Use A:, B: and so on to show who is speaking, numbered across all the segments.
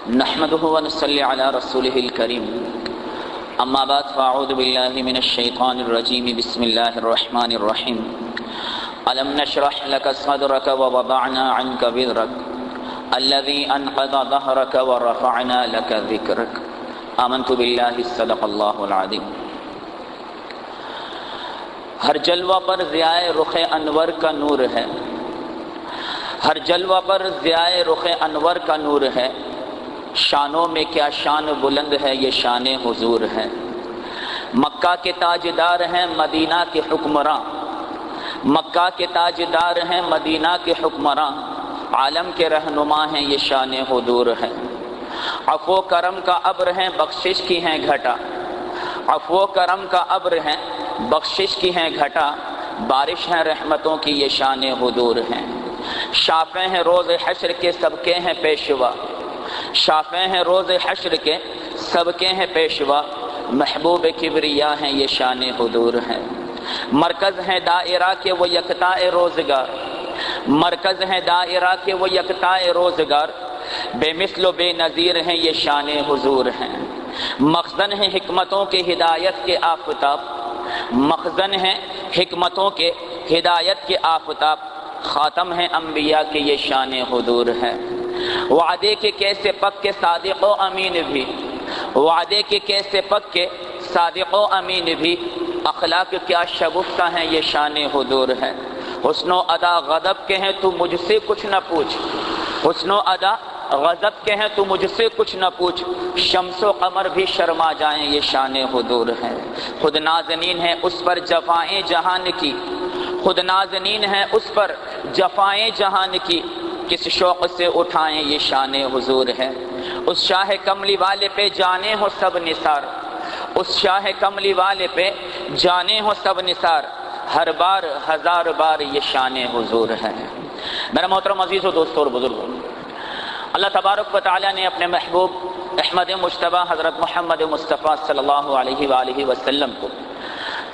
A: نحمده ونصلي على رسوله الكريم اما بعد فاعوذ بالله من الشيطان الرجيم بسم الله الرحمن الرحيم ألم نشرح لك صدرك ووضعنا عنك وزرك الذي أنقض ظهرك ورفعنا لك ذكرك آمنت بالله صدق الله العظيم۔ ہر جلوہ پر ضیاء رخ انور کا نور ہے، ہر جلوہ پر ضیاء رخ انور کا نور ہے، شانوں میں کیا شان بلند ہے، یہ شان حضور ہے۔ مکہ کے تاجدار ہیں مدینہ کے حکمراں، مکہ کے تاجدار ہیں مدینہ کے حکمراں، عالم کے رہنما ہیں، یہ شان حضور ہے۔ عفو کرم کا ابر ہیں، بخشش کی ہیں گھٹا، عفو کرم کا ابر ہیں، بخشش کی ہیں گھٹا، بارش ہیں رحمتوں کی، یہ شان حضور ہیں۔ شافع ہیں روز حشر کے سب کے ہیں پیشوا، شافع ہیں روز حشر کے سب کے ہیں پیشوا، محبوب کبریا ہیں، یہ شان حضور ہے۔ مرکز ہیں دائرہ کے وہ یکتا روزگار، مرکز ہیں دائرہ کے وہ یکتا روزگار، بے مثل و بے نظیر ہیں، یہ شان حضور ہیں۔ مخزن ہیں حکمتوں کے ہدایت کے آفتاب، مخزن ہیں حکمتوں کے ہدایت کے آفتاب، خاتم ہیں انبیاء کے، یہ شان حضور ہے۔ وعدے کے کیسے پکے صادق و امین بھی، وعدے کے کیسے پکے صادق و امین بھی، اخلاق کیا شگفتہ ہیں، یہ شان حضور ہے۔ حسن و ادا غضب کے ہیں تو مجھ سے کچھ نہ پوچھ، حسن و ادا غضب کے ہیں تو مجھ سے کچھ نہ پوچھ، شمس و قمر بھی شرما جائیں، یہ شان حضور ہے۔ خود نازنین ہے اس پر جفائیں جہان کی، خود نازنین ہے اس پر جفائیں جہان کی، کس شوق سے اٹھائیں، یہ شان حضور ہے۔ اس شاہ کملی والے پہ جانے ہو سب نثار، اس شاہ کملی والے پہ جانے ہو سب نثار، ہر بار ہزار بار، یہ شان حضور ہے۔ میرا محترم عزیز و دوستو اور بزرگوں، اللہ تبارک و تعالی نے اپنے محبوب احمد مجتبی حضرت محمد مصطفیٰ صلی اللہ علیہ وآلہ وسلم کو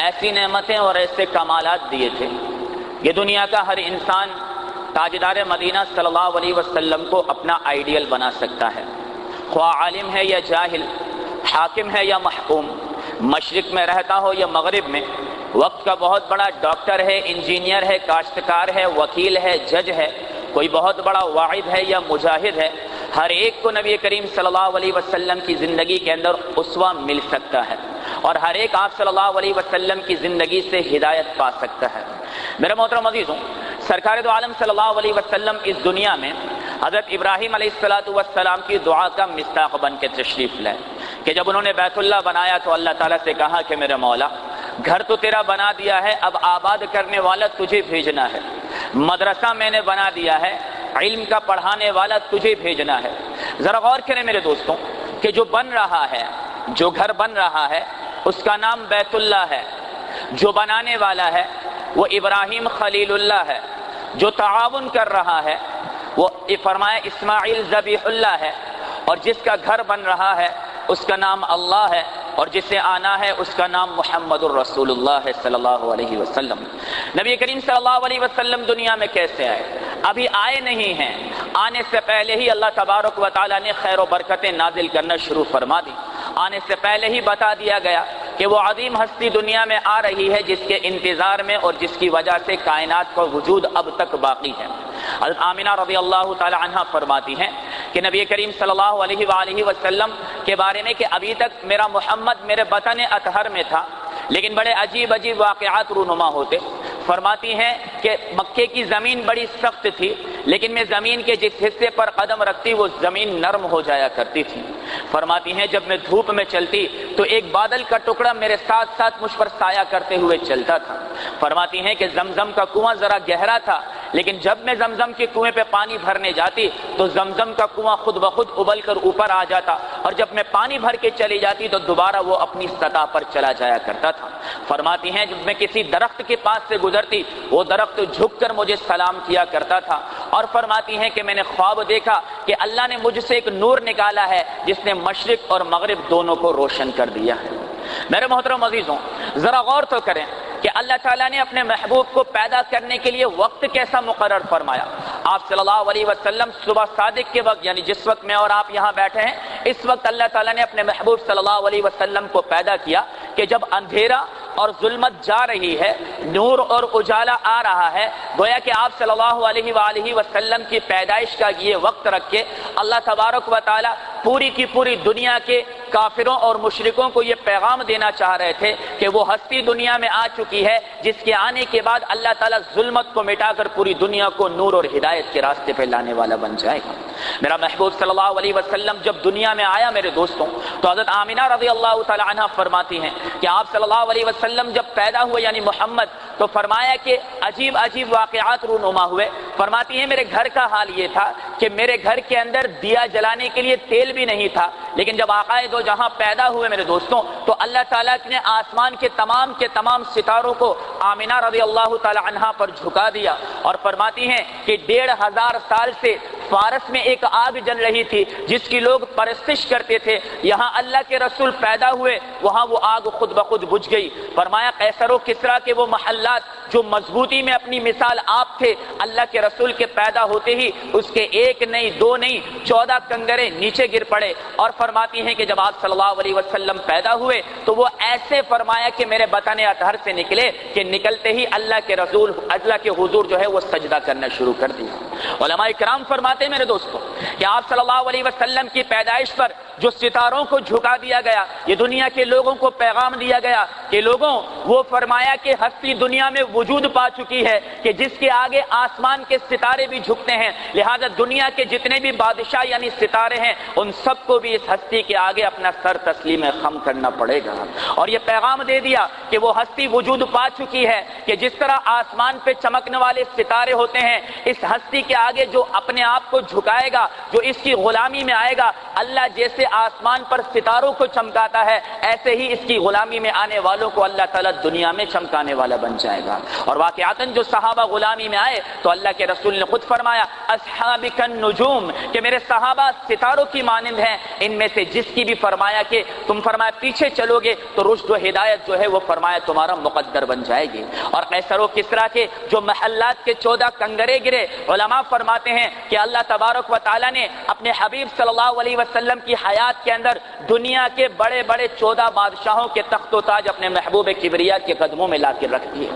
A: ایسی نعمتیں اور ایسے کمالات دیے تھے، یہ دنیا کا ہر انسان تاجدار مدینہ صلی اللہ علیہ وسلم کو اپنا آئیڈیل بنا سکتا ہے، خواہ عالم ہے یا جاہل، حاکم ہے یا محکوم، مشرق میں رہتا ہو یا مغرب میں، وقت کا بہت بڑا ڈاکٹر ہے، انجینئر ہے، کاشتکار ہے، وکیل ہے، جج ہے، کوئی بہت بڑا واعظ ہے یا مجاہد ہے، ہر ایک کو نبی کریم صلی اللہ علیہ وسلم کی زندگی کے اندر اسوہ مل سکتا ہے، اور ہر ایک آپ صلی اللہ علیہ وسلم کی زندگی سے ہدایت پا سکتا ہے۔ میرے محترم عزیزوں، سرکار دو عالم صلی اللہ علیہ وسلم اس دنیا میں حضرت ابراہیم علیہ السلام کی دعا کا مصداق بن کے تشریف لائے کہ جب انہوں نے بیت اللہ بنایا تو اللہ تعالیٰ سے کہا کہ میرے مولا، گھر تو تیرا بنا دیا ہے، اب آباد کرنے والا تجھے بھیجنا ہے، مدرسہ میں نے بنا دیا ہے، علم کا پڑھانے والا تجھے بھیجنا ہے۔ ذرا غور کریں میرے دوستوں کہ جو بن رہا ہے، جو گھر بن رہا ہے، اس کا نام بیت اللہ ہے، جو بنانے والا ہے وہ ابراہیم خلیل اللہ ہے، جو تعاون کر رہا ہے وہ فرمایا اسماعیل ذبیح اللہ ہے، اور جس کا گھر بن رہا ہے اس کا نام اللہ ہے، اور جسے آنا ہے اس کا نام محمد الرسول اللہ صلی اللہ علیہ وسلم۔ نبی کریم صلی اللہ علیہ وسلم دنیا میں کیسے آئے؟ ابھی آئے نہیں ہیں، آنے سے پہلے ہی اللہ تبارک و تعالیٰ نے خیر و برکتیں نازل کرنا شروع فرما دی، آنے سے پہلے ہی بتا دیا گیا کہ وہ عظیم ہستی دنیا میں آ رہی ہے جس کے انتظار میں اور جس کی وجہ سے کائنات کا وجود اب تک باقی ہے۔ حضرت آمنہ رضی اللہ تعالی عنہ فرماتی ہیں کہ نبی کریم صلی اللہ علیہ وآلہ وسلم کے بارے میں کہ ابھی تک میرا محمد میرے بطن اطہر میں تھا، لیکن بڑے عجیب عجیب واقعات رونما ہوتے۔ فرماتی ہیں کہ مکے کی زمین بڑی سخت تھی، لیکن میں زمین کے جس حصے پر قدم رکھتی وہ زمین نرم ہو جایا کرتی تھی۔ فرماتی ہیں جب میں دھوپ میں چلتی تو ایک بادل کا ٹکڑا میرے ساتھ ساتھ مجھ پر سایہ کرتے ہوئے چلتا تھا۔ فرماتی ہیں کہ زمزم کا کنواں ذرا گہرا تھا، لیکن جب میں زمزم کے کنویں پہ پانی بھرنے جاتی تو زمزم کا کنواں خود بخود ابل کر اوپر آ جاتا، اور جب میں پانی بھر کے چلی جاتی تو دوبارہ وہ اپنی سطح پر چلا جایا کرتا تھا۔ فرماتی ہیں جب میں کسی درخت کے پاس سے گزرتی وہ درخت جھک کر مجھے سلام کیا کرتا تھا، اور فرماتی ہیں کہ میں نے خواب دیکھا کہ اللہ نے مجھ سے ایک نور نکالا ہے جس نے مشرق اور مغرب دونوں کو روشن کر دیا ہے۔ میرے محترم عزیزوں، ذرا غور تو کریں کہ اللہ تعالیٰ نے اپنے محبوب کو پیدا کرنے کے لیے وقت کیسا مقرر فرمایا۔ آپ صلی اللہ علیہ وسلم صبح صادق کے وقت، یعنی جس وقت میں اور آپ یہاں بیٹھے ہیں اس وقت اللہ تعالیٰ نے اپنے محبوب صلی اللہ علیہ وسلم کو پیدا کیا کہ جب اندھیرا اور ظلمت جا رہی ہے، نور اور اجالا آ رہا ہے، گویا کہ آپ صلی اللہ علیہ وآلہ وسلم کی پیدائش کا یہ وقت رکھ کے اللہ تبارک و تعالی پوری کی پوری دنیا کے کافروں اور مشرکوں کو یہ پیغام دینا چاہ رہے تھے کہ وہ ہستی دنیا میں آ چکی ہے جس کے آنے کے بعد اللہ تعالیٰ ظلمت کو مٹا کر پوری دنیا کو نور اور ہدایت کے راستے پہ لانے والا بن جائے گا۔ میرا محبوب صلی اللہ علیہ وسلم جب دنیا میں آیا میرے دوستوں، تو حضرت آمینہ رضی اللہ تعالی عنہ فرماتی ہیں کہ آپ صلی اللہ علیہ وسلم جب پیدا ہوئے یعنی محمد، تو فرمایا کہ عجیب عجیب واقعات رونما ہوئے۔ فرماتی ہیں میرے گھر کا حال یہ تھا کہ میرے گھر کے اندر دیا جلانے کے لیے تیل بھی نہیں تھا، لیکن جب آقا دو جہاں پیدا ہوئے میرے دوستوں تو اللہ تعالیٰ نے آسمان کے تمام ستاروں کو آمینہ رضی اللہ تعالی عنہ پر جھکا دیا، اور فرماتی ہیں کہ 1500 سال سے فارس میں ایک آگ جل رہی تھی جس کی لوگ پرستش کرتے تھے، یہاں اللہ کے رسول پیدا ہوئے وہاں وہ آگ خود بخود بجھ گئی۔ فرمایا قیصر و کسریٰ کے وہ محلات جو مضبوطی میں اپنی مثال آپ تھے، اللہ کے رسول کے پیدا ہوتے ہی اس کے 1 نہیں 2 نہیں 14 کنگرے نیچے گر پڑے، اور فرماتی ہیں کہ جب آپ صلی اللہ علیہ وسلم پیدا ہوئے تو وہ ایسے فرمایا کہ میرے بطن اطہر سے نکلے کہ نکلتے ہی اللہ کے رسول اللہ کے حضور جو ہے وہ سجدہ کرنا شروع کر دیا۔ علماء کرام فرماتے ہیں میرے دوستوں کہ آپ صلی اللہ علیہ وسلم کی پیدائش پر جو ستاروں کو جھکا دیا گیا، یہ دنیا کے لوگوں کو پیغام دیا گیا کہ لوگوں، وہ فرمایا کہ ہستی دنیا میں وجود پا چکی ہے کہ جس کے آگے آسمان کے ستارے بھی جھکتے ہیں، لہذا دنیا کے جتنے بھی بادشاہ یعنی ستارے ہیں ان سب کو بھی اس ہستی کے آگے اپنا سر تسلیم خم کرنا پڑے گا۔ اور یہ پیغام دے دیا کہ وہ ہستی وجود پا چکی ہے کہ جس طرح آسمان پہ چمکنے والے ستارے ہوتے ہیں، اس ہستی کے آگے جو اپنے آپ کو جھکائے گا، جو اس کی غلامی میں آئے گا، اللہ جیسے آسمان پر ستاروں کو چمکاتا ہے ایسے ہی اس کی غلامی میں آنے والوں کو اللہ تعالیٰ دنیا میں چمکانے والا بن جائے گا۔ اور واقعاتاً جو صحابہ غلامی میں آئے تو اللہ کے رسول نے خود فرمایا اصحابک النجوم، کہ میرے صحابہ ستاروں کی مانند ہیں، ان میں سے جس کی بھی فرمایا کہ تم فرمایا پیچھے چلو گے تو رشد و ہدایت جو ہے وہ فرمایا تمہارا مقدر بن جائے گی۔ اور قیصر و کسریٰ کے جو محلات کے 14 کنگرے گرے، علماء فرماتے ہیں کہ اللہ تبارک و تعالیٰ نے اپنے حبیب صلی اللہ علیہ وسلم کی حیات کے اندر دنیا کے بڑے بڑے 14 بادشاہوں کے تخت و تاج اپنے محبوب کبریا کے قدموں میں لا کر رکھ دیے۔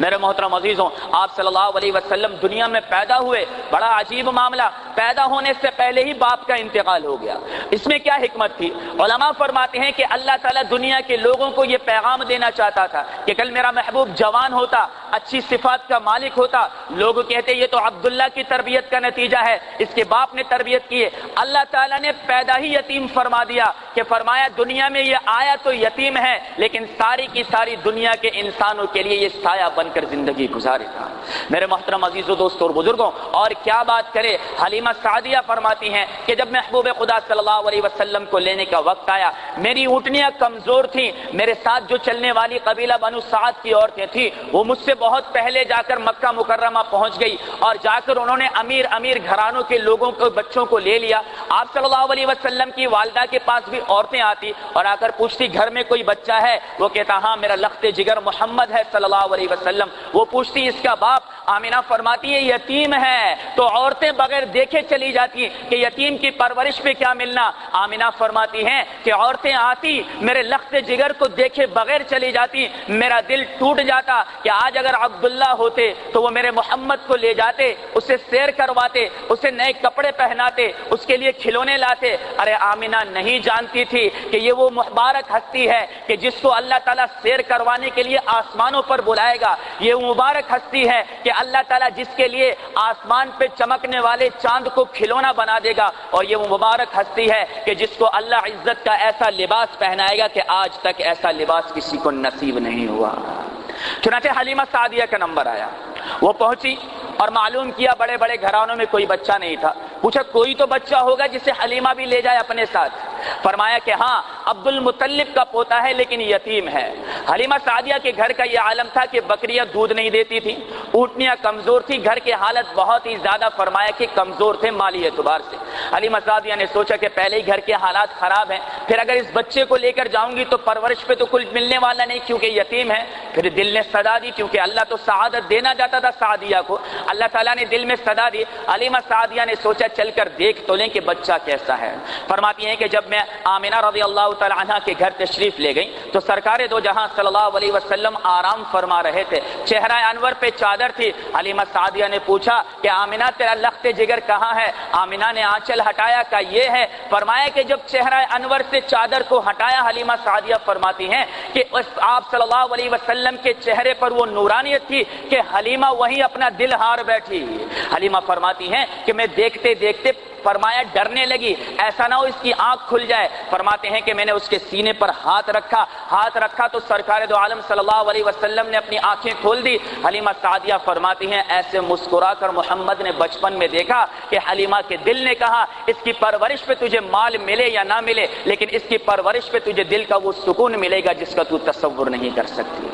A: میرے محترم عزیزوں، آپ صلی اللہ علیہ وسلم دنیا میں پیدا ہوئے، بڑا عجیب معاملہ، پیدا ہونے سے پہلے ہی باپ کا انتقال ہو گیا۔ اس میں کیا حکمت تھی؟ علماء فرماتے ہیں کہ اللہ تعالیٰ دنیا کے لوگوں کو یہ پیغام دینا چاہتا تھا کہ کل میرا محبوب جوان ہوتا، اچھی صفات کا مالک ہوتا، لوگ کہتے یہ تو عبداللہ کی تربیت کا نتیجہ ہے، اس کے باپ نے تربیت کی ہے۔ اللہ تعالیٰ نے پیدا ہی یتیم فرما دیا کہ فرمایا دنیا میں یہ آیا تو یتیم ہے لیکن ساری کی ساری دنیا کے انسانوں کے لیے یہ سایہ بن کر زندگی گزارے گا۔ میرے محترم عزیزوں، دوستوں اور بزرگوں، اور کیا بات کرے، حلیمہ سعدیہ فرماتی ہیں کہ جب محبوب خدا صلی اللہ علیہ وسلم کو لینے کا وقت آیا، میری اونٹنیاں کمزور تھیں، میرے ساتھ جو چلنے والی قبیلہ بنو سعد کی عورتیں تھیں وہ مجھ سے بہت پہلے جا کر مکہ مکرمہ پہنچ گئی، اور جا کر انہوں نے امیر گھرانوں کے لوگوں کو بچوں کو لے لیا۔ آپ صلی اللہ علیہ وسلم کی والدہ کے پاس بھی عورتیں آتی اور آ کر پوچھتی گھر میں کوئی بچہ ہے؟ وہ کہتا ہاں میرا لخت جگر محمد ہے صلی اللہ علیہ وسلم۔ وہ پوچھتی اس کا باپ؟ آمینہ فرماتی ہے یتیم ہے، تو عورتیں بغیر دیکھے چلی جاتی کہ یتیم کی پرورش پہ کیا ملنا۔ آمینہ فرماتی ہیں کہ عورتیں آتی میرے لخت جگر کو دیکھے بغیر چلی جاتی، میرا دل ٹوٹ جاتا کہ آج اگر عبداللہ ہوتے تو وہ میرے محمد کو لے جاتے، اسے سیر کرواتے، اسے نئے کپڑے پہناتے، اس کے لیے کھلونے لاتے۔ ارے آمینہ نہیں جانتی تھی کہ یہ وہ مبارک ہستی ہے کہ جس کو اللہ تعالیٰ سیر کروانے کے لیے آسمانوں پر بلائے گا، یہ مبارک ہستی ہے کہ اللہ تعالیٰ جس کے لیے آسمان پہ چمکنے والے چاند کو کھلونا بنا دے گا، اور یہ وہ مبارک ہستی ہے کہ جس کو اللہ عزت کا ایسا لباس پہنائے گا کہ آج تک ایسا لباس کسی کو نصیب نہیں ہوا۔ چنانچہ حلیمہ سعدیہ کا نمبر آیا، وہ پہنچی اور معلوم کیا بڑے بڑے گھرانوں میں کوئی بچہ نہیں تھا۔ پوچھا کوئی تو بچہ ہوگا جسے حلیمہ بھی لے جائے اپنے ساتھ؟ فرمایا کہ ہاں عبد المطلب کا پوتا ہے لیکن یتیم ہے۔ حلیمہ سعدیہ کے گھر کا یہ عالم تھا کہ بکریاں دودھ نہیں دیتی تھی، اونٹنیاں کمزور تھی، گھر کی حالت بہت ہی زیادہ فرمایا کہ کمزور تھے مالی اعتبار سے۔ حلیمہ سعدیہ نے سوچا کہ پہلے ہی گھر کے حالات خراب ہیں، پھر اگر اس بچے کو لے کر جاؤں گی تو پرورش پہ تو کل ملنے والا نہیں کیونکہ یتیم ہے۔ پھر دل نے صدا دی، کیونکہ اللہ تو سعادت دینا چاہتا تھا سعدیہ کو، اللہ تعالیٰ نے دل میں صدا دی۔ حلیمہ سعدیہ نے سوچا چل کر دیکھ تو لیں کہ بچہ کیسا ہے۔ فرماتی ہیں کہ جب میں آمنہ رضی اللہ تعالی عنہ کے گھر تشریف لے گئی تو سرکار دو جہاں صلی اللہ علیہ وسلم آرام فرما رہے تھے، چہرہ انور پہ چادر تھی۔ حلیمہ سعدیہ نے پوچھا کہ آمنہ تیرا لخت جگر کہاں ہے؟ آمنہ نے آنچل ہٹایا، کہ یہ ہے۔ فرمایا کہ جب چہرہ انور سے چادر کو ہٹایا، حلیمہ سعدیہ فرماتی ہیں کہ آپ صلی اللہ علیہ وسلم کے چہرے پر وہ نورانیت تھی کہ حلیمہ وہیں اپنا دل ہار بیٹھی۔ حلیمہ فرماتی ہیں کہ میں دیکھتے دیکھتے فرمایا ڈرنے لگی، ایسا نہ ہو اس کی آنکھ کھل جائے۔ فرماتے ہیں کہ میں نے اس کے سینے پر ہاتھ رکھا تو سرکار دو عالم صلی اللہ علیہ وسلم نے اپنی آنکھیں کھول دی۔ حلیمہ سعدیہ فرماتی ہیں ایسے مسکرا کر محمد نے بچپن میں دیکھا کہ حلیمہ کے دل نے کہا اس کی پرورش پہ تجھے مال ملے یا نہ ملے، لیکن اس کی پرورش پہ تجھے دل کا وہ سکون ملے گا جس کا تو تصور نہیں کر سکتی۔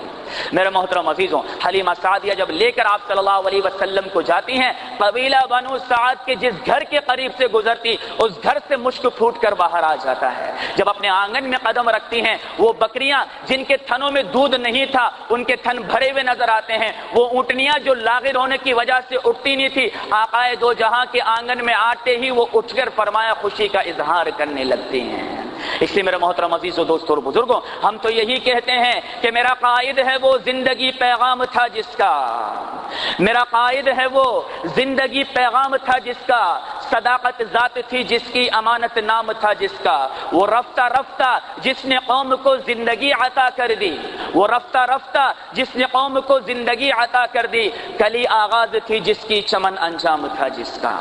A: میرے محترم عزیزوں، حلیمہ سعدیہ جب لے کر آپ صلی اللہ علیہ وسلم کو جاتی ہیں، قبیلہ بنو سعد کے جس گھر کے قریب سے گزرتی اس گھر سے مشک پھوٹ کر باہر آ جاتا ہے۔ جب اپنے آنگن میں قدم رکھتی ہیں، وہ بکریاں جن کے تھنوں میں دودھ نہیں تھا ان کے تھن بھرے ہوئے نظر آتے ہیں، وہ اونٹنیاں جو لاغر ہونے کی وجہ سے اٹھتی نہیں تھی، آقائے دو جہاں کے آنگن میں آتے ہی وہ اٹھ کر فرمایا خوشی کا اظہار کرنے لگتی ہیں۔ اس لیے میرے محترم عزیزوں، دوستوں اور بزرگوں، ہم تو یہی کہتے ہیں کہ میرا قائد ہے وہ زندگی پیغام تھا جس کا، میرا قائد ہے وہ زندگی پیغام تھا جس کا، صداقت ذات تھی جس کی، امانت نام تھا جس کا، وہ رفتہ رفتہ جس نے قوم کو زندگی عطا کر دی، وہ رفتہ رفتہ جس نے قوم کو زندگی عطا کر دی، کلی آغاز تھی جس کی، چمن انجام تھا جس کا۔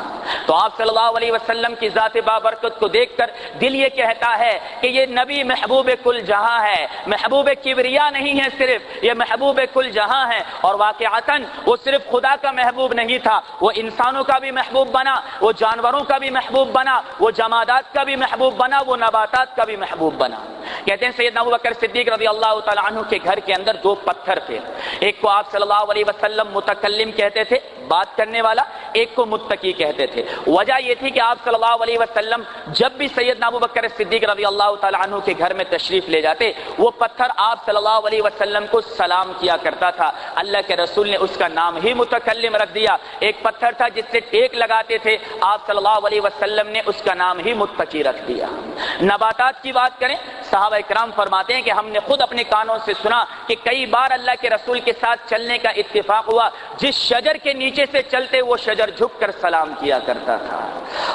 A: تو آپ صلی اللہ علیہ وسلم کی ذات بابرکت کو دیکھ کر دل یہ کہتا ہے کہ یہ نبی محبوب کل جہاں ہے، محبوب کبریا نہیں ہے صرف، یہ محبوب کل جہاں ہے۔ اور واقعتاً وہ صرف خدا کا محبوب نہیں تھا، وہ انسانوں کا بھی محبوب بنا، وہ جانوروں کا بھی محبوب بنا، وہ جمادات کا بھی محبوب بنا، وہ نباتات کا بھی محبوب بنا۔ کہتے ہیں سیدنا ابوبکر صدیق رضی اللہ تعالی عنہ کے گھر کے اندر دو پتھر تھے، ایک کو آپ صلی اللہ علیہ وسلم متکلم کہتے تھے، بات کرنے والا، ایک کو متقی کہتے تھے۔ وجہ یہ تھی کہ آپ صلی اللہ علیہ وسلم جب بھی سیدنا ابوبکر صدیق رضی اللہ تعالی عنہ کے گھر میں تشریف لے جاتے، وہ پتھر آپ صلی اللہ علیہ وسلم کو سلام کیا کرتا تھا۔ اللہ کے رسول نے اس کا نام ہی متکلم رکھ دیا۔ ایک پتھر تھا جس سے ٹیک لگاتے تھے، آپ صلی اللہ علیہ وسلم نے اس کا نام ہی متقی رکھ دیا۔ نباتات کی بات کریں، صحابہ کرام فرماتے ہیں کہ ہم نے خود اپنے کانوں سے سنا کہ کئی بار اللہ کے رسول کے ساتھ چلنے کا اتفاق ہوا، جس شجر کے نیچے سے چلتے وہ شجر جھک کر سلام کیا کرتا تھا۔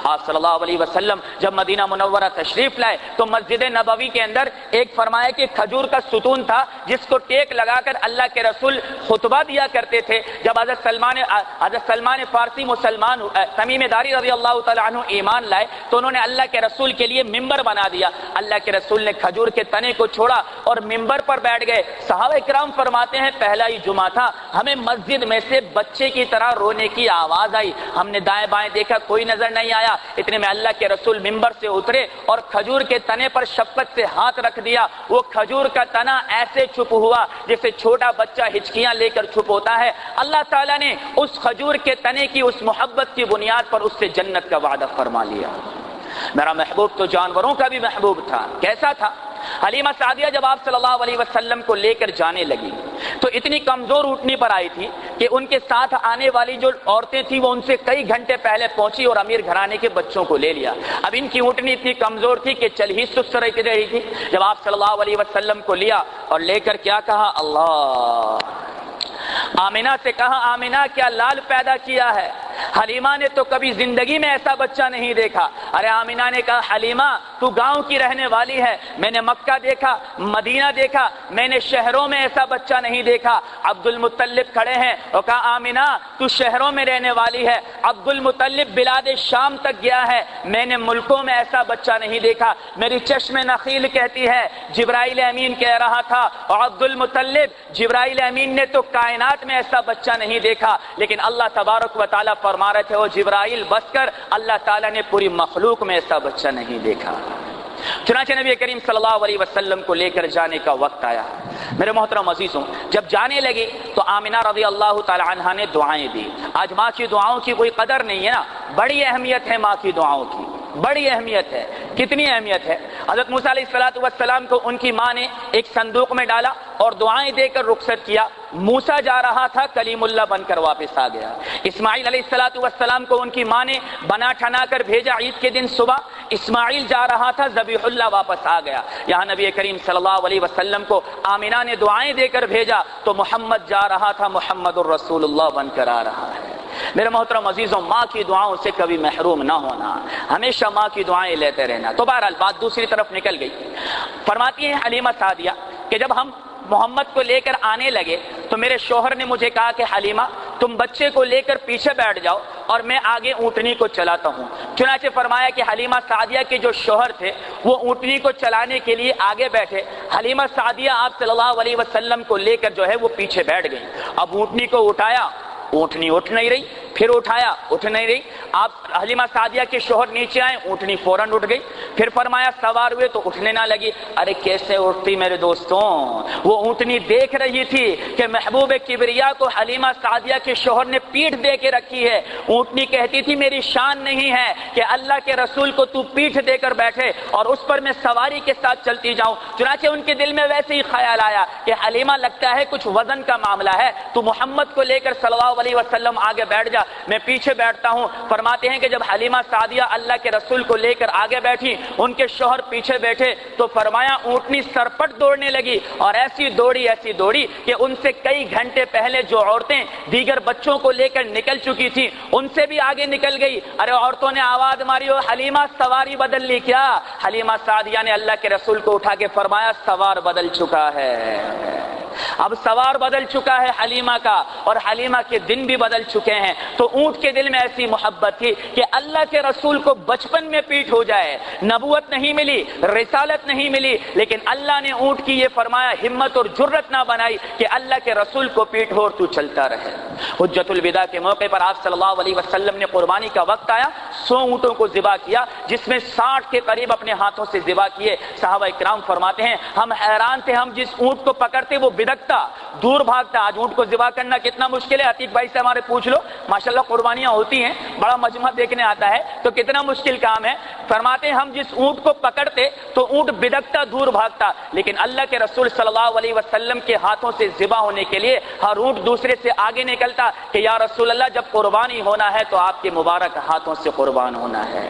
A: آپ صلی اللہ علیہ وسلم جب مدینہ منورہ تشریف لائے تو مسجد نبوی کے اندر ایک فرمایا کہ کھجور کا ستون تھا جس کو ٹیک لگا کر اللہ کے رسول خطبہ دیا کرتے تھے۔ جب حضرت سلمان فارسی مسلمان تمیم داری رضی اللہ تعالی عنہ ایمان لائے تو انہوں نے اللہ کے رسول کے لیے ممبر بنا دیا۔ اللہ کے رسول نے کھجور کے تنے کو چھوڑا اور ممبر پر بیٹھ گئے۔ صحابہ کرام فرماتے ہیں پہلا ہی جمعہ تھا، ہمیں مسجد میں سے بچے کی طرح رونے کی آواز آئی، ہم نے دائیں بائیں دیکھا کوئی نظر نہیں آیا، اتنے میں اللہ کے رسول ممبر سے اترے اور کھجور کے تنے پر شفقت سے ہاتھ رکھ دیا۔ وہ کھجور کا تنا ایسے چھپ ہوا جیسے چھوٹا بچہ ہچکیاں لے کر چھپ ہوتا ہے۔ اللہ تعالیٰ نے اس کھجور کے تنے کی اس محبت کی بنیاد پر اس سے جنت کا وعدہ فرما لیا۔ میرا محبوب تو جانوروں کا بھی محبوب تھا، کیسا تھا؟ حلیمہ سعدیہ جب آپ صلی اللہ علیہ وسلم کو لے کر جانے لگی تو اتنی کمزور اونٹنی پر آئی تھی کہ ان کے ساتھ آنے والی جو عورتیں تھیں وہ ان سے کئی گھنٹے پہلے پہنچی اور امیر گھرانے کے بچوں کو لے لیا۔ اب ان کی اونٹنی اتنی کمزور تھی کہ چل ہی سست رہی تھی۔ جب آپ صلی اللہ علیہ وسلم کو لیا اور لے کر کیا کہا؟ اللہ، آمنہ سے کہا آمنہ کیا لال پیدا کیا ہے؟ حلیمہ نے تو کبھی زندگی میں ایسا بچہ نہیں دیکھا۔ ارے آمنہ نے کہا حلیمہ تو گاؤں کی رہنے والی ہے، میں نے مکہ دیکھا، مدینہ دیکھا، میں نے شہروں میں ایسا بچہ نہیں دیکھا۔ عبد المطلب کھڑے ہیں اور کہا آمنہ تو شہروں میں رہنے والی ہے، عبد المطلب بلاد شام تک گیا ہے، میں نے ملکوں میں ایسا بچہ نہیں دیکھا۔ میری چشم نخیل کہتی ہے جبرائیل امین کہہ رہا تھا اور عبد المطلب جبرائیل امین نے تو کائنات میں ایسا بچہ نہیں دیکھا، لیکن اللہ تبارک و تعالیٰ فرما رہے تھے وہ جبرائیل بس کر، اللہ تعالیٰ نے پوری مخلوق میں ایسا بچہ نہیں دیکھا۔ چنانچہ نبی کریم صلی اللہ علیہ وسلم کو لے کر جانے کا وقت آیا۔ میرے محترم عزیزوں، جب جانے لگے تو آمنہ رضی اللہ تعالی عنہا نے دعائیں دی۔ آج ماں کی دعاؤں کی کوئی قدر نہیں ہے نا، بڑی اہمیت ہے ماں کی دعاؤں کی، بڑی اہمیت ہے۔ کتنی اہمیت ہے؟ حضرت موسیٰ علیہ السلام کو ان کی ماں نے ایک صندوق میں ڈالا اور دعائیں دے کر رخصت کیا۔ موسیٰ جا رہا تھا، کلیم اللہ بن کر واپس آ گیا۔ اسماعیل علیہ السلام کو ان کی ماں نے بنا ٹھنا کر بھیجا عید کے دن صبح، اسماعیل جا رہا تھا، ذبیح اللہ واپس آ گیا۔ یہاں نبی کریم صلی اللہ علیہ وسلم کو آمنہ نے دعائیں دے کر بھیجا تو محمد جا رہا تھا، محمد الرسول اللہ بن کر آ رہا ہے۔ میرے محترم عزیزوں، ماں کی دعاؤں سے کبھی محروم نہ ہونا، ہمیشہ ماں کی دعائیں لیتے رہنا۔ تو بہرحال بات دوسری طرف نکل گئی۔ فرماتی ہیں حلیمہ سعدیہ کہ جب ہم محمد کو لے کر آنے لگے تو میرے شوہر نے مجھے کہا کہ حلیمہ تم بچے کو لے کر پیچھے بیٹھ جاؤ اور میں آگے اونٹنی کو چلاتا ہوں۔ چنانچہ فرمایا کہ حلیمہ سعدیہ کے جو شوہر تھے وہ اونٹنی کو چلانے کے لیے آگے بیٹھے، حلیمہ سعدیہ آپ صلی اللہ علیہ وسلم کو لے کر جو ہے وہ پیچھے بیٹھ گئی۔ اب اونٹنی کو اٹھایا، اونٹنی اٹھ نہیں رہی، پھر اٹھایا، اٹھ نہیں رہی۔ آپ حلیمہ سعدیہ کے شوہر نیچے آئے، اونٹنی فوراً اٹھ گئی۔ پھر فرمایا سوار ہوئے تو اٹھنے نہ لگی۔ ارے کیسے اٹھتی میرے دوستوں؟ وہ اونٹنی دیکھ رہی تھی کہ محبوب کبریا کو حلیمہ سعدیہ کے شوہر نے پیٹھ دے کے رکھی ہے۔ اونٹنی کہتی تھی میری شان نہیں ہے کہ اللہ کے رسول کو تو پیٹھ دے کر بیٹھے اور اس پر میں سواری کے ساتھ چلتی جاؤں۔ چنانچہ ان کے دل میں ویسے ہی خیال آیا کہ حلیمہ لگتا ہے کچھ وزن کا معاملہ ہے، تو محمد کو لے کر صلی اللہ علیہ وسلم آگے بیٹھ جا، میں پیچھے بیٹھتا ہوں۔ فرماتے ہیں کہ جب حلیمہ سعدیہ اللہ کے رسول کو لے کر آگے بیٹھی، ان کے شوہر پیچھے بیٹھے، تو فرمایا اونٹنی سرپٹ دوڑنے لگی اور ایسی دوڑی کہ ان سے کئی گھنٹے پہلے جو عورتیں دیگر بچوں کو لے کر نکل چکی تھیں ان سے بھی آگے نکل گئی۔ ارے عورتوں نے آواز ماری، ہو حلیمہ سواری بدل لی کیا؟ حلیمہ سعدیہ نے اللہ کے رسول کو اٹھا کے فرمایا سوار بدل چکا ہے، اب سوار بدل چکا ہے حلیمہ کا، اور حلیمہ کے دن بھی بدل چکے ہیں۔ تو اونٹ کے دل میں ایسی محبت تھی کہ اللہ کے رسول کو بچپن میں پیٹھ ہو جائے، نبوت نہیں ملی، رسالت نہیں ملی، لیکن اللہ نے اونٹ کی یہ فرمایا ہمت اور جرت نہ بنائی کہ اللہ کے رسول کو پیٹھ ہو اور تو چلتا رہے۔ حجت الوداع کے موقع پر آپ صلی اللہ علیہ وسلم نے قربانی کا وقت آیا، 100 اونٹوں کو ذبح کیا، جس میں 60 کے قریب اپنے ہاتھوں سے ذبح کیے۔ صحابہ کرام فرماتے ہیں ہم حیران تھے، ہم جس اونٹ کو پکڑتے وہ بدکتا، دور بھاگتا۔ آج اونٹ کو ذبح کرنا کتنا مشکل ہے، عتیق بھائی سے ہمارے پوچھ لو، ماشاءاللہ قربانیاں ہوتی ہیں، بڑا مجمع دیکھنے آتا ہے تو کتنا مشکل کام ہے۔ فرماتے ہیں ہم جس اونٹ کو پکڑتے تو اونٹ بدکتا، دور بھاگتا، لیکن اللہ کے رسول صلی اللہ علیہ وسلم کے ہاتھوں سے ذبح ہونے کے لیے ہر اونٹ دوسرے سے آگے نکلتا کہ یا رسول اللہ جب قربانی ہونا ہے تو آپ کے مبارک ہاتھوں سے قربان ہونا ہے۔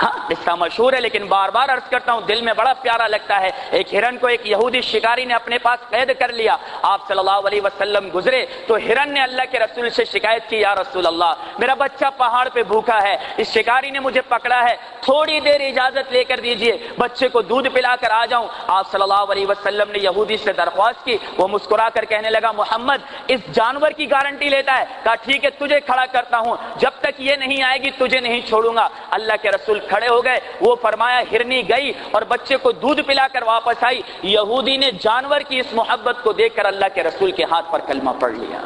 A: ہاں قصہ مشہور ہے لیکن بار بار عرض کرتا ہوں، دل میں بڑا پیارا لگتا ہے۔ ایک ہرن کو ایک یہودی شکاری نے اپنے پاس قید کر لیا، آپ صلی اللہ علیہ وسلم گزرے تو ہرن نے اللہ کے رسول سے شکایت کی، یا رسول اللہ میرا بچہ پہاڑ پہ بھوکا ہے، اس شکاری نے مجھے پکڑا ہے، تھوڑی دیر اجازت لے کر دیجئے، بچے کو دودھ پلا کر آ جاؤں۔ آپ صلی اللہ علیہ وسلم نے یہودی سے درخواست کی، وہ مسکرا کر کہنے لگا محمد اس جانور کی گارنٹی لیتا ہے؟ کہا ٹھیک ہے تجھے کھڑا کرتا ہوں، جب تک یہ نہیں آئے گی تجھے نہیں چھوڑوں گا۔ اللہ کے رسول کھڑے ہو گئے، وہ فرمایا ہرنی گئی اور بچے کو دودھ پلا کر واپس آئی۔ یہودی نے جانور کی اس محبت کو دیکھ کر اللہ کے رسول کے ہاتھ پر کلمہ پڑھ لیا۔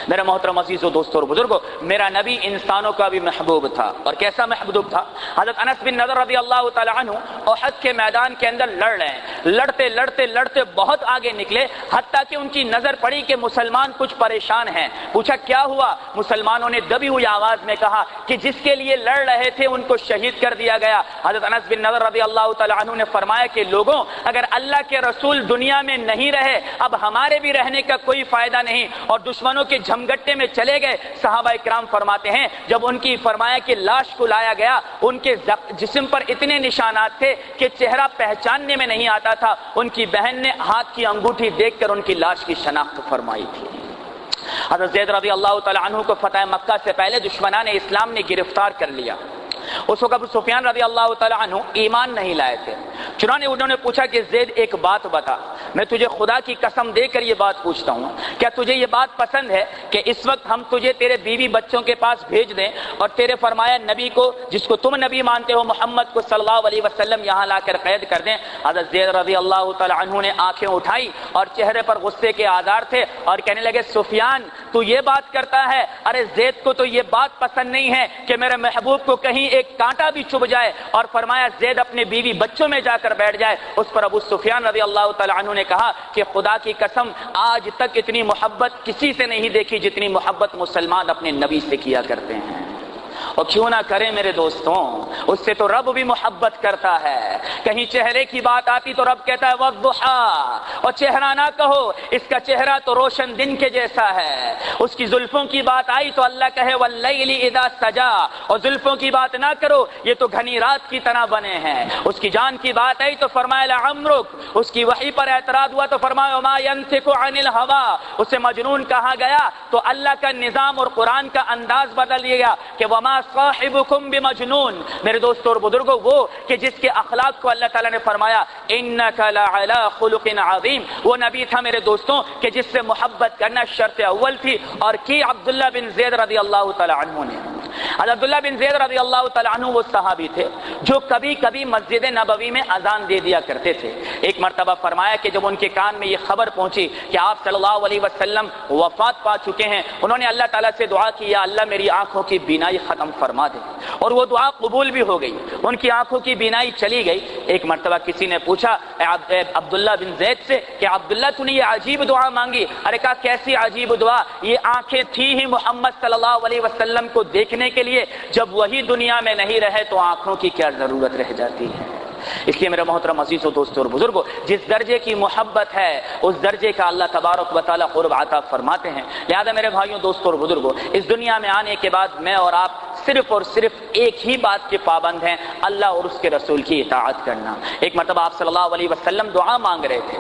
A: میرے محترم عزیزوں، دوستوں اور بزرگوں، میرا نبی انسانوں کا بھی محبوب تھا، اور کیسا محبوب تھا؟ حضرت انس بن نضر رضی اللہ تعالی عنہ احد کے میدان کے اندر لڑ رہے ہیں، لڑتے بہت آگے نکلے، حتیٰ کہ ان کی نظر پڑی کہ مسلمان کچھ پریشان ہیں۔ پوچھا کیا ہوا؟ مسلمانوں نے دبی ہوئی آواز میں کہا کہ جس کے لیے لڑ رہے تھے ان کو شہید کر دیا گیا۔ حضرت انس بن نضر رضی اللہ تعالی عنہ نے فرمایا کہ لوگوں اگر اللہ کے رسول دنیا میں نہیں رہے اب ہمارے بھی رہنے کا کوئی فائدہ نہیں، اور دشمنوں کے جھمگٹے میں چلے گئے۔ صحابہ اکرام فرماتے ہیں جب ان کی فرمایا کہ لاش کو لایا گیا، ان کے جسم پر اتنے نشانات تھے کہ چہرہ پہچاننے میں نہیں آتا تھا۔ ان کی بہن نے ہاتھ کی انگوٹھی دیکھ کر ان کی لاش کی شناخت فرمائی تھی۔ حضرت زید رضی اللہ تعالی عنہ کو فتح مکہ سے پہلے دشمنان اسلام نے گرفتار کر لیا۔ اس وقت ابو سفیان رضی اللہ تعالی عنہ ایمان نہیں لائے تھے، چنانچہ انہوں نے پوچھا کہ زید ایک بات بتا، میں تجھے خدا کی قسم دے کر یہ بات پوچھتا ہوں، کیا تجھے یہ بات پسند ہے کہ اس وقت ہم تجھے تیرے بیوی بچوں کے پاس بھیج دیں اور تیرے فرمایا نبی کو جس کو تم نبی مانتے ہو محمد کو صلی اللہ علیہ وسلم یہاں لا کر قید کر دیں؟ حضرت زید رضی اللہ تعالی عنہ نے آنکھیں اٹھائی اور چہرے پر غصے کے آثار تھے اور کہنے لگے سفیان تو یہ بات کرتا ہے، ارے زید کو تو یہ بات پسند نہیں ہے کہ میرے محبوب کو کہیں ایک کانٹا بھی چبھ جائے، اور فرمایا زید اپنے بیوی بچوں میں جا کر بیٹھ جائے۔ اس پر ابو سفیان رضی اللہ تعالیٰ عنہ نے کہا کہ خدا کی قسم آج تک اتنی محبت کسی سے نہیں دیکھی جتنی محبت مسلمان اپنے نبی سے کیا کرتے ہیں، اور کیوں نہ کریں میرے دوستوں، اس سے تو رب بھی محبت کرتا ہے۔ کہیں چہرے کی بات آتی تو رب کہتا ہے والضحیٰ، اور چہرہ نہ کہو، اس کا چہرہ تو روشن دن کے جیسا ہے۔ اس کی زلفوں کی بات آئی تو اللہ کہے واللیل اذا سجا، اور زلفوں کی بات نہ کرو، یہ تو گھنی رات کی طرح بنے ہیں۔ اس کی جان کی بات آئی تو فرمایا لعمرک، اس کی وحی پر اعتراض ہوا تو فرمایا وما ينطق عن الهوى، اسے مجنون کہا گیا تو اللہ کا نظام اور قرآن کا انداز بدل دیا کہ وما صاحبکم بمجنون۔ میرے دوستوں اور بزرگوں، وہ کہ جس کے اخلاق کو اللہ تعالیٰ نے فرمایا انک لعلی خلق عظیم، وہ نبی تھا میرے دوستوں کہ جس سے محبت کرنا شرط اول تھی، اور کی عبداللہ بن زید رضی اللہ تعالیٰ عنہ نے۔ عبداللہ بن زید رضی اللہ تعالیٰ عنہ وہ صحابی تھے جو کبھی کبھی مسجد نبوی میں اذان دے دیا کرتے تھے۔ ایک مرتبہ فرمایا کہ جب ان کے کان میں یہ خبر پہنچی کہ آپ صلی اللہ علیہ وسلم وفات پا چکے ہیں، انہوں نے اللہ تعالیٰ سے دعا کی یا اللہ میری آنکھوں کی بینائی ختم فرما دے، اور وہ دعا قبول بھی ہو گئی، ان کی آنکھوں کی بینائی چلی گئی۔ ایک مرتبہ کسی نے پوچھا عبداللہ بن زید سے کہ عبداللہ تو نے یہ عجیب دعا مانگی؟ ارے کہا کیسی عجیب دعا؟ یہ آنکھیں تھی ہی محمد صلی اللہ علیہ وسلم کو دیکھنے کے لیے، جب وہی دنیا میں نہیں رہے تو آنکھوں کی کیا ضرورت رہ جاتی ہے۔ اس لیے میرے محترم عزیزوں دوستوں اور بزرگوں، جس درجے کی محبت ہے اس درجے کا اللہ تبارک و تعالیٰ قرب عطا فرماتے ہیں۔ لہذا میرے بھائیوں دوستوں اور بزرگوں، اس دنیا میں آنے کے بعد میں اور آپ صرف اور صرف ایک ہی بات کے پابند ہیں، اللہ اور اس کے رسول کی اطاعت کرنا۔ ایک مرتبہ آپ صلی اللہ علیہ وسلم دعا مانگ رہے تھے،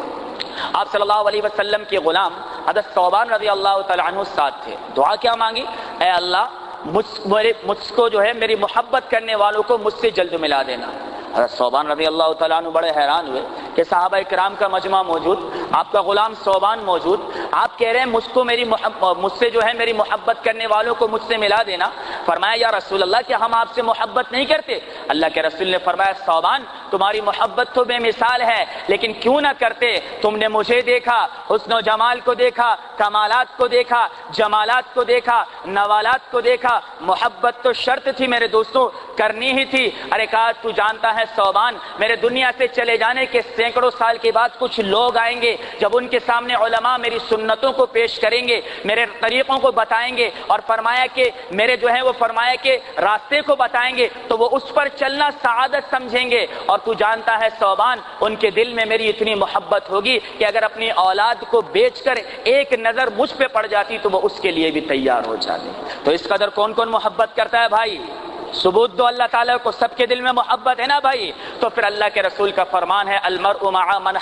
A: آپ صلی اللہ علیہ وسلم کے غلام حضرت ثوبان رضی اللہ تعالیٰ عنہ ساتھ تھے۔ دعا کیا مانگی؟ اے اللہ مجھ کو جو ہے میری محبت کرنے والوں کو مجھ سے جلد ملا دینا۔ حضرت ثوبان رضی اللہ تعالیٰ عنہ بڑے حیران ہوئے کہ صحابہ کرام کا مجمع موجود، آپ کا غلام ثوبان موجود، آپ کہہ رہے ہیں مجھ سے جو ہے میری محبت کرنے والوں کو مجھ سے ملا دینا۔ فرمایا یا رسول اللہ کیا ہم آپ سے محبت نہیں کرتے؟ اللہ کے رسول نے فرمایا ثوبان تمہاری محبت تو بے مثال ہے، لیکن کیوں نہ کرتے؟ تم نے مجھے دیکھا، حسن و جمال کو دیکھا، کمالات کو دیکھا، جمالات کو دیکھا، نوالات کو دیکھا، محبت تو شرط تھی میرے دوستوں، کرنی ہی تھی۔ ارے کہا تو جانتا ہے ثوبان میرے دنیا سے چلے جانے کے سینکڑوں سال کے بعد کچھ لوگ آئیں گے، جب ان کے سامنے علماء میری سنتوں کو پیش کریں گے، میرے طریقوں کو بتائیں گے، اور فرمایا کہ میرے جو ہے وہ فرمایا کہ راستے کو بتائیں گے تو وہ اس پر چلنا سعادت سمجھیں گے، اور تو جانتا ہے ثوبان ان کے دل میں میری اتنی محبت ہوگی کہ اگر اپنی اولاد کو بیچ کر ایک نظر مجھ پہ پڑ جاتی تو وہ اس کے لیے بھی تیار ہو جاتے۔ تو اس قدر کون کون محبت کرتا ہے بھائی؟ ثبوت دو اللہ تعالیٰ کو، سب کے دل میں محبت ہے نا بھائی؟ تو پھر اللہ کے رسول کا فرمان ہے المرء مع من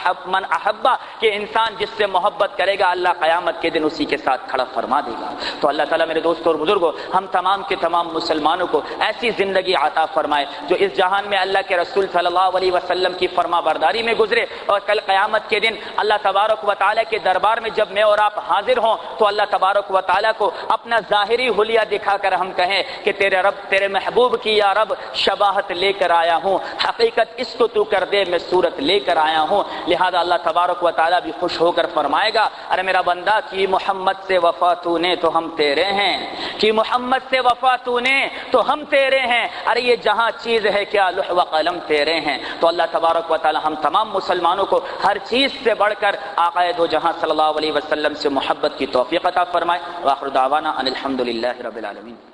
A: احبہ، کہ انسان جس سے محبت کرے گا اللہ قیامت کے دن اسی کے ساتھ کھڑا فرما دے گا۔ تو اللہ تعالیٰ میرے دوستوں اور بزرگوں ہم تمام کے تمام مسلمانوں کو ایسی زندگی عطا فرمائے جو اس جہان میں اللہ کے رسول صلی اللہ علیہ وسلم کی فرما برداری میں گزرے، اور کل قیامت کے دن اللہ تبارک و تعالیٰ کے دربار میں جب میں اور آپ حاضر ہوں تو اللہ تبارک و تعالیٰ کو اپنا ظاہری حلیہ دکھا کر ہم کہیں کہ تیرے رب تیرے محبوب کی یا رب شباہت لے کر آیا ہوں، حقیقت اس کو تو کر دے میں صورت لے کر آیا ہوں۔ لہذا اللہ تبارک و تعالیٰ بھی خوش ہو کر فرمائے گا ارے میرا بندہ کی محمد سے وفا تو نے تو ہم تیرے ہیں، کی محمد سے وفا تو نے تو ہم تیرے ہیں، ارے یہ جہاں چیز ہے کیا لوح و قلم تیرے ہیں۔ تو اللہ تبارک و تعالیٰ ہم تمام مسلمانوں کو ہر چیز سے بڑھ کر آقا دو جہاں صلی اللہ علیہ وسلم سے محبت کی توفیق عطا فرمائے۔ وآخر دعوانا ان الحمد للہ رب العالمین۔